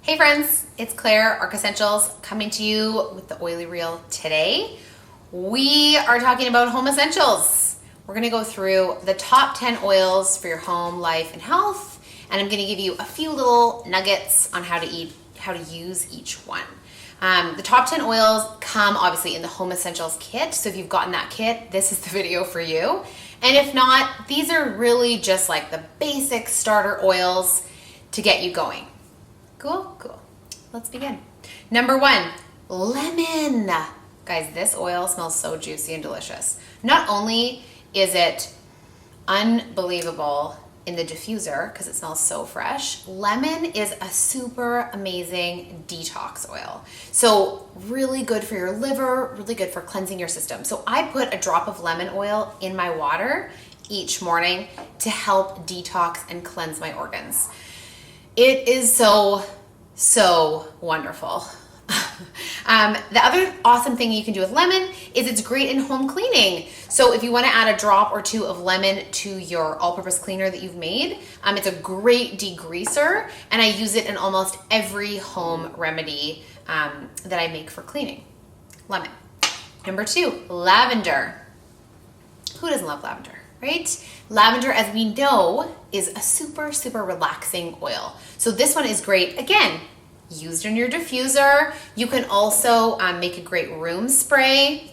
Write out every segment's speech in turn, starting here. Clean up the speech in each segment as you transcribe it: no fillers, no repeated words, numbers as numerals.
Hey friends, it's Claire, Arc Essentials, coming to you with the Oily Reel today. We are talking about home essentials. We're gonna go through the top 10 oils for your home, life, and health, and I'm gonna give you a few little nuggets on how to use each one. The top 10 oils come obviously in the home essentials kit, so if you've gotten that kit, this is the video for you. And if not, these are really just like the basic starter oils to get you going. Cool. Let's begin. Number 1, lemon. Guys, this oil smells so juicy and delicious. Not only is it unbelievable in the diffuser because it smells so fresh, lemon is a super amazing detox oil. So really good for your liver, really good for cleansing your system. So I put a drop of lemon oil in my water each morning to help detox and cleanse my organs. It is so wonderful. The other awesome thing you can do with lemon is it's great in home cleaning. So if you want to add a drop or two of lemon to your all-purpose cleaner that you've made, it's a great degreaser, and I use it in almost every home remedy that I make for cleaning. Lemon. Number 2, lavender. Who doesn't love lavender, right? Lavender, as we know, is a super relaxing oil. So this one is great, again, used in your diffuser. You can also make a great room spray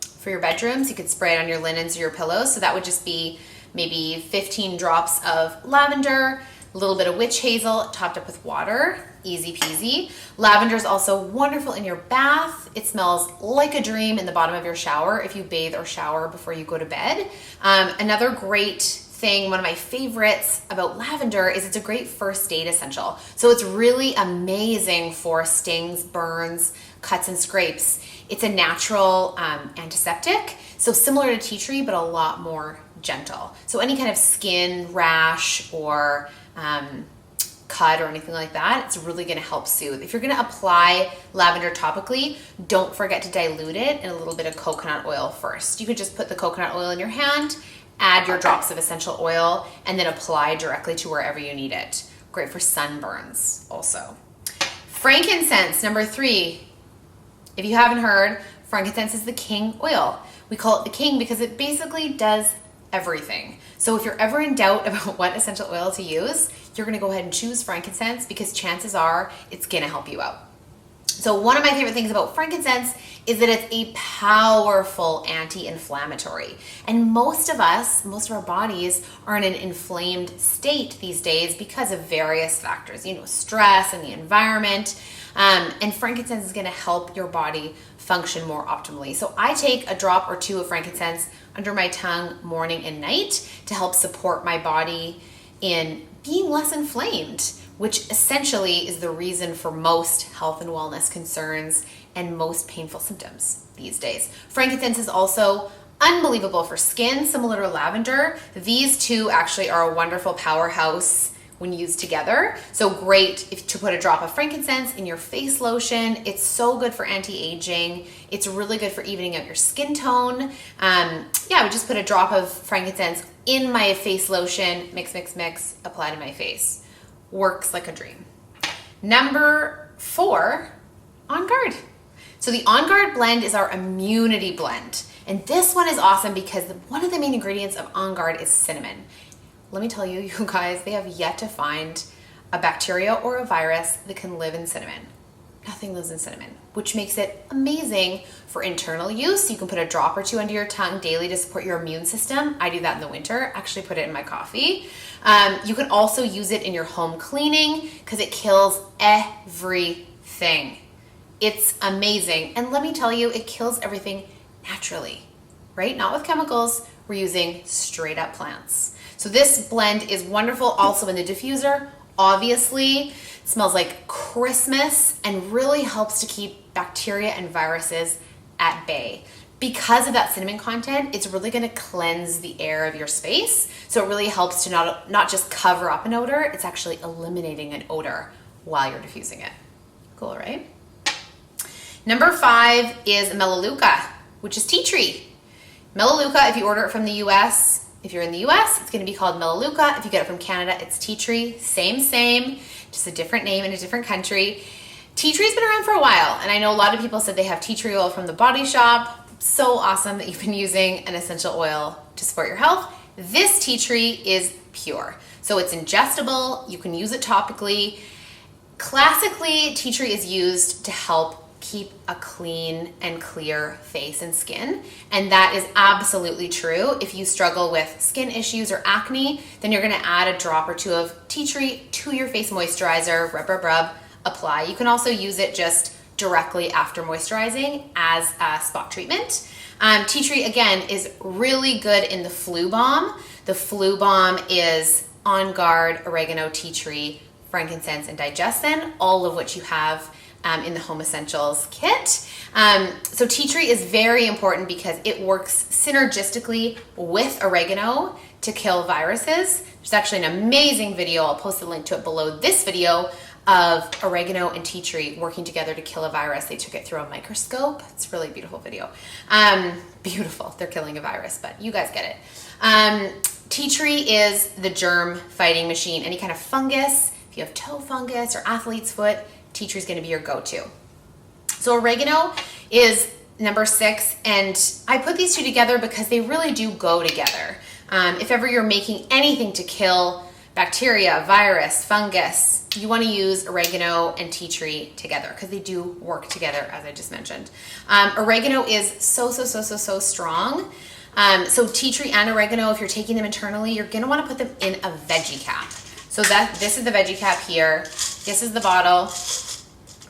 for your bedrooms. You could spray it on your linens or your pillows. So that would just be maybe 15 drops of lavender, a little bit of witch hazel topped up with water. Easy peasy. Lavender is also wonderful in your bath. It smells like a dream in the bottom of your shower if you bathe or shower before you go to bed. Another great thing, one of my favorites about lavender, is it's a great first aid essential. So it's really amazing for stings, burns, cuts, and scrapes. It's a natural antiseptic, so similar to tea tree, but a lot more gentle. So any kind of skin rash or cut or anything like that, it's really going to help soothe. If you're going to apply lavender topically, don't forget to dilute it in a little bit of coconut oil first. You could just put the coconut oil in your hand, add your drops of essential oil, and then apply directly to wherever you need it. Great for sunburns also. Frankincense, number 3. If you haven't heard, frankincense is the king oil. We call it the king because it basically does everything. So if you're ever in doubt about what essential oil to use, you're gonna go ahead and choose frankincense because chances are it's gonna help you out. So one of my favorite things about frankincense is that it's a powerful anti-inflammatory. And most of our bodies are in an inflamed state these days because of various factors, stress and the environment. And frankincense is gonna help your body function more optimally. So I take a drop or two of frankincense under my tongue morning and night to help support my body in being less inflamed, which essentially is the reason for most health and wellness concerns and most painful symptoms these days. Frankincense is also unbelievable for skin, similar to lavender. These two actually are a wonderful powerhouse when used together. So great to put a drop of frankincense in your face lotion. It's so good for anti-aging. It's really good for evening out your skin tone. I would just put a drop of frankincense in my face lotion, mix, apply to my face. Works like a dream. Number 4, On Guard. So the On Guard blend is our immunity blend. And this one is awesome because one of the main ingredients of On Guard is cinnamon. Let me tell you, you guys, they have yet to find a bacteria or a virus that can live in cinnamon. Nothing lives in cinnamon, which makes it amazing for internal use. You can put a drop or two under your tongue daily to support your immune system. I do that in the winter, actually put it in my coffee. You can also use it in your home cleaning because it kills everything. It's amazing. And let me tell you, it kills everything naturally, right? Not with chemicals. We're using straight up plants. So this blend is wonderful also in the diffuser. Obviously, it smells like Christmas and really helps to keep bacteria and viruses at bay. Because of that cinnamon content, it's really gonna cleanse the air of your space. So it really helps to not just cover up an odor, it's actually eliminating an odor while you're diffusing it. Cool, right? Number 5 is Melaleuca, which is tea tree. Melaleuca, if you order it from the US, if you're in the US, it's gonna be called Melaleuca. If you get it from Canada, it's tea tree, same. just a different name in a different country. Tea tree's been around for a while, and I know a lot of people said they have tea tree oil from the Body Shop. So awesome that you've been using an essential oil to support your health. This tea tree is pure. So it's ingestible, you can use it topically. Classically, tea tree is used to help keep a clean and clear face and skin. And that is absolutely true. If you struggle with skin issues or acne, then you're gonna add a drop or two of tea tree to your face moisturizer, rub, apply. You can also use it just directly after moisturizing as a spot treatment. Tea tree, again, is really good in the flu balm. The flu balm is On Guard, oregano, tea tree, frankincense, and digestin, all of which you have in the Home Essentials kit. So tea tree is very important because it works synergistically with oregano to kill viruses. There's actually an amazing video, I'll post a link to it below this video, of oregano and tea tree working together to kill a virus. They took it through a microscope. It's a really beautiful video. Beautiful, they're killing a virus, but you guys get it. Tea tree is the germ fighting machine. Any kind of fungus, if you have toe fungus or athlete's foot, tea tree is gonna be your go-to. So oregano is number 6, and I put these two together because they really do go together. If ever you're making anything to kill bacteria, virus, fungus, you want to use oregano and tea tree together because they do work together, as I just mentioned. Oregano is so strong. So tea tree and oregano, if you're taking them internally, you're going to want to put them in a veggie cap. So this is the veggie cap here. This is the bottle.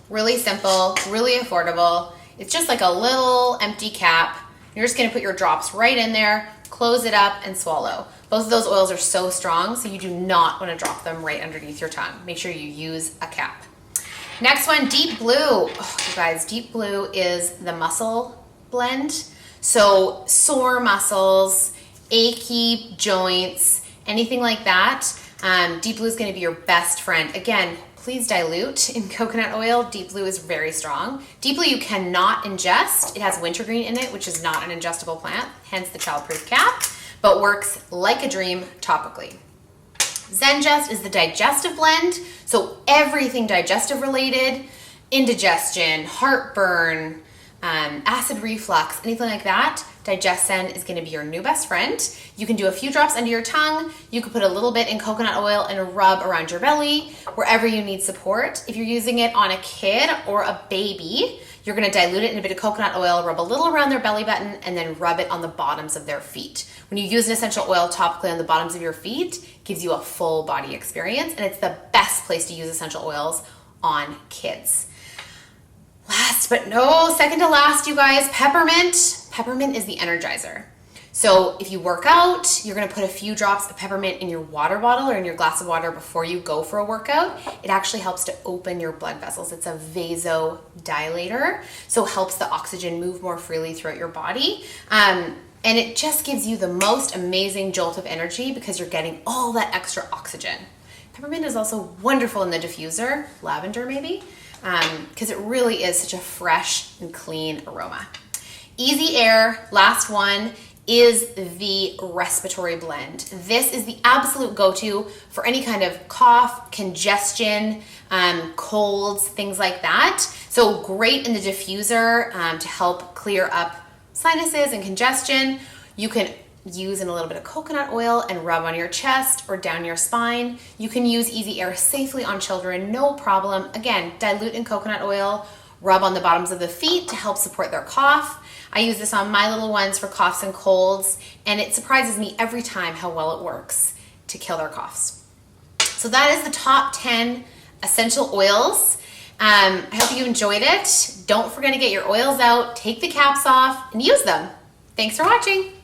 Really simple, really affordable. It's just like a little empty cap. You're just going to put your drops right in there, close it up, and swallow. Both of those oils are so strong, so you do not want to drop them right underneath your tongue. Make sure you use a cap. Next one, Deep Blue. Oh, you guys, Deep Blue is the muscle blend. So sore muscles, achy joints, anything like that, Deep Blue is going to be your best friend. Again, please dilute in coconut oil. Deep Blue is very strong. Deep Blue you cannot ingest. It has wintergreen in it, which is not an ingestible plant, hence the childproof cap, but works like a dream topically. Zengest is the digestive blend, so everything digestive related, indigestion, heartburn, acid reflux, anything like that, Digestin is going to be your new best friend. You can do a few drops under your tongue. You can put a little bit in coconut oil and rub around your belly, wherever you need support. If you're using it on a kid or a baby, you're going to dilute it in a bit of coconut oil, rub a little around their belly button, and then rub it on the bottoms of their feet. When you use an essential oil topically on the bottoms of your feet, it gives you a full body experience, and it's the best place to use essential oils on kids. Last but no second to last, you guys, peppermint. Peppermint is the energizer. So if you work out, you're gonna put a few drops of peppermint in your water bottle or in your glass of water before you go for a workout. It actually helps to open your blood vessels. It's a vasodilator, so helps the oxygen move more freely throughout your body. And it just gives you the most amazing jolt of energy because you're getting all that extra oxygen. Peppermint is also wonderful in the diffuser, lavender maybe, because it really is such a fresh and clean aroma. Easy Air, last one, is the respiratory blend. This is the absolute go-to for any kind of cough, congestion, colds, things like that. So great in the diffuser to help clear up sinuses and congestion. You can use in a little bit of coconut oil and rub on your chest or down your spine. You can use Easy Air safely on children, no problem. Again, dilute in coconut oil, rub on the bottoms of the feet to help support their cough. I use this on my little ones for coughs and colds, and it surprises me every time how well it works to kill their coughs. So that is the top 10 essential oils. I hope you enjoyed it. Don't forget to get your oils out, take the caps off, and use them. Thanks for watching.